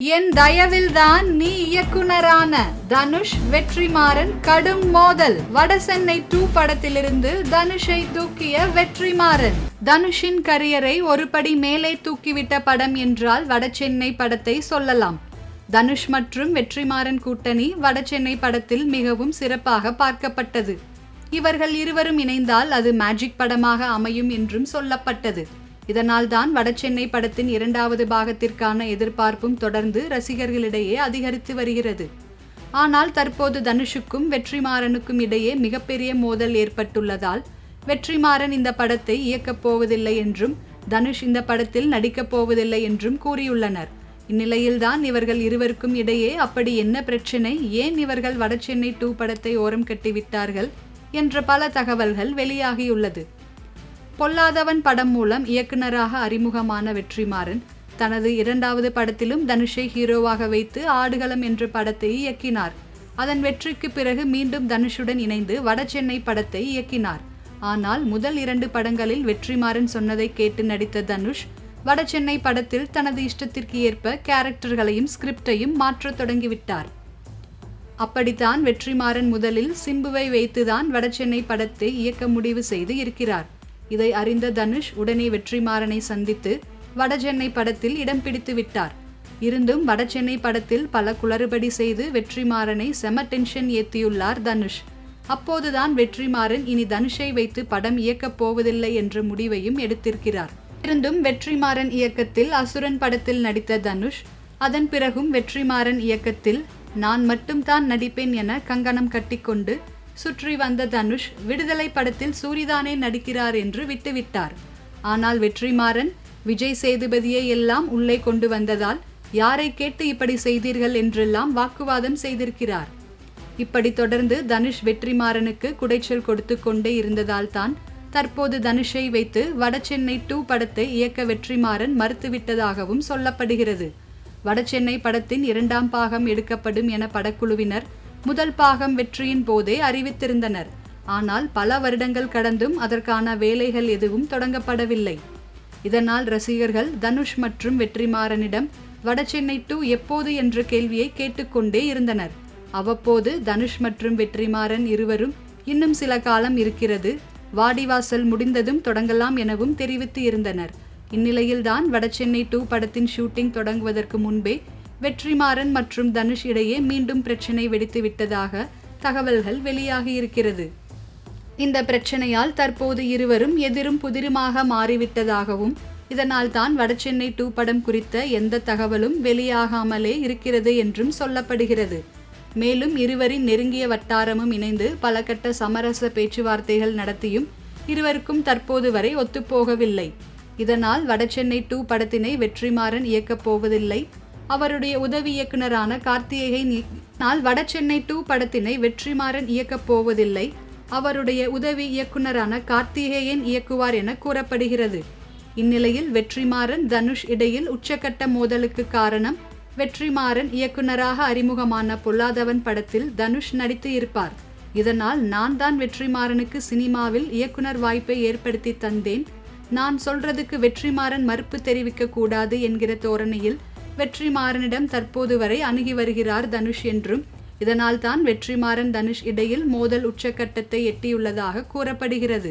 என் தயவில்தான் நீ இயக்குனரான தனுஷ் வெற்றிமாறன் கடும் மோதல். வடசென்னை 2 படத்திலிருந்து தனுஷை தூக்கிய வெற்றிமாறன். தனுஷின் கரியரை ஒருபடி மேலே தூக்கிவிட்ட படம் என்றால் வடசென்னை படத்தை சொல்லலாம். தனுஷ் மற்றும் வெற்றிமாறன் கூட்டணி வடசென்னை படத்தில் மிகவும் சிறப்பாக பார்க்கப்பட்டது. இவர்கள் இருவரும் இணைந்தால் அது மேஜிக் படமாக அமையும் என்றும் சொல்லப்பட்டது. இதனால் தான் வடசென்னை படத்தின் 2வது பாகத்திற்கான எதிர்பார்ப்பும் தொடர்ந்து ரசிகர்களிடையே அதிகரித்து வருகிறது. ஆனால் தற்போது தனுஷுக்கும் வெற்றிமாறனுக்கும் இடையே மிகப்பெரிய மோதல் ஏற்பட்டுள்ளதால் வெற்றிமாறன் இந்த படத்தை இயக்கப் போவதில்லை என்றும் தனுஷ் இந்த படத்தில் நடிக்கப் போவதில்லை என்றும் கூறியுள்ளனர். இந்நிலையில்தான் இவர்கள் இருவருக்கும் இடையே அப்படி என்ன பிரச்சனை, ஏன் இவர்கள் வடசென்னை 2 படத்தை ஓரம் கட்டிவிட்டார்கள் என்ற பல தகவல்கள் வெளியாகியுள்ளது. பொல்லாதவன் படம் மூலம் இயக்குனராக அறிமுகமான வெற்றிமாறன் தனது 2வது படத்திலும் தனுஷை ஹீரோவாக வைத்து ஆடுகளம் என்ற படத்தை இயக்கினார். அதன் வெற்றிக்கு பிறகு மீண்டும் தனுஷுடன் இணைந்து வடசென்னை படத்தை இயக்கினார். ஆனால் முதல் 2 படங்களில் வெற்றிமாறன் சொன்னதை கேட்டு நடித்த தனுஷ் வடசென்னை படத்தில் தனது இஷ்டத்திற்கு ஏற்ப கேரக்டர்களையும் ஸ்கிரிப்டையும் மாற்றத் தொடங்கிவிட்டார். அப்படித்தான் வெற்றிமாறன் முதலில் சிம்புவை வைத்துதான் வடசென்னை படத்தை இயக்க முடிவு செய்து இருக்கிறார். இதை அறிந்த தனுஷ் உடனே வெற்றிமாறனை சந்தித்து வடசென்னை படத்தில் இடம் பிடித்து விட்டார். இருந்தும் வடசென்னை படத்தில் பல குளறுபடி செய்து வெற்றிமாறனை செம டென்ஷன் ஏற்றியுள்ளார் தனுஷ். அப்போதுதான் வெற்றிமாறன் இனி தனுஷை வைத்து படம் இயக்கப் போவதில்லை என்ற முடிவையும் எடுத்திருக்கிறார். இருந்தும் வெற்றிமாறன் இயக்கத்தில் அசுரன் படத்தில் நடித்த தனுஷ் அதன் பிறகும் வெற்றிமாறன் இயக்கத்தில் நான் மட்டும்தான் நடிப்பேன் என கங்கணம் கட்டிக்கொண்டு சுற்றி வந்த தனுஷ் விடுதலை படத்தில் சூரிதானே நடிக்கிறார் என்று விட்டுவிட்டார். ஆனால் வெற்றிமாறன் விஜய் சேதுபதியை எல்லாம் உள்ளே கொண்டு வந்ததால் யாரை கேட்டு இப்படி செய்தீர்கள் என்றெல்லாம் வாக்குவாதம் செய்திருக்கிறார். இப்படி தொடர்ந்து தனுஷ் வெற்றிமாறனுக்கு குடைச்சல் கொடுத்து கொண்டே இருந்ததால் தான் தற்போது தனுஷை வைத்து வடசென்னை 2 படத்தை இயக்க வெற்றிமாறன் மறுத்துவிட்டதாகவும் சொல்லப்படுகிறது. வடசென்னை படத்தின் 2ஆம் பாகம் எடுக்கப்படும் என படக்குழுவினர் முதல் பாகம் வெற்றியின் போதே அறிவித்திருந்தனர். ஆனால் பல வருடங்கள் கடந்தும் அதற்கான வேலைகள் எதுவும் தொடங்கப்படவில்லை. இதனால் ரசிகர்கள் தனுஷ் மற்றும் வெற்றிமாறனிடம் வடசென்னை 2 எப்போது என்ற கேள்வியை கேட்டுக்கொண்டே இருந்தனர். அவ்வப்போது தனுஷ் மற்றும் வெற்றிமாறன் இருவரும் இன்னும் சில காலம் இருக்கிறது, வாடிவாசல் முடிந்ததும் தொடங்கலாம் எனவும் தெரிவித்து இருந்தனர். இந்நிலையில்தான் வடசென்னை 2 படத்தின் ஷூட்டிங் தொடங்குவதற்கு முன்பே வெற்றிமாறன் மற்றும் தனுஷ் இடையே மீண்டும் பிரச்சனை வெடித்து விட்டதாக தகவல்கள் வெளியாகி இருக்கிறது. இந்த பிரச்சனையால் தற்போது இருவரும் எதிரும் புதிருமாக மாறிவிட்டதாகவும் இதனால் தான் வடசென்னை 2 படம் குறித்த எந்த தகவலும் வெளியாகாமலே இருக்கிறது என்றும் சொல்லப்படுகிறது. மேலும் இருவரின் நெருங்கிய வட்டாரமும் இணைந்து பல கட்ட சமரச பேச்சுவார்த்தைகள் நடத்தியும் இருவருக்கும் தற்போது வரை ஒத்துப்போகவில்லை. இதனால் வடசென்னை 2 படத்தினை வெற்றிமாறன் இயக்கப் போவதில்லை. அவருடைய உதவி இயக்குனரான கார்த்திகேயனால் வடசென்னை 2 படத்தினை வெற்றிமாறன் இயக்கப் போவதில்லை. அவருடைய உதவி இயக்குனரான கார்த்திகேயன் இயக்குவார் என கூறப்படுகிறது. இந்நிலையில் வெற்றிமாறன் தனுஷ் இடையில் உச்சக்கட்ட மோதலுக்கு காரணம் வெற்றிமாறன் இயக்குனராக அறிமுகமான பொல்லாதவன் படத்தில் தனுஷ் நடித்து இருப்பார். இதனால் நான் தான் வெற்றிமாறனுக்கு சினிமாவில் இயக்குனர் வாய்ப்பை ஏற்படுத்தி தந்தேன், நான் சொல்றதுக்கு வெற்றிமாறன் மறுப்பு தெரிவிக்க கூடாது என்கிற தோரணையில் வெற்றிமாறனிடம் தற்போது வரை அணுகி வருகிறார் தனுஷ் என்றும் இதனால் தான் வெற்றிமாறன் தனுஷ் இடையில் மோதல் உச்சக்கட்டத்தை எட்டியுள்ளதாக கூறப்படுகிறது.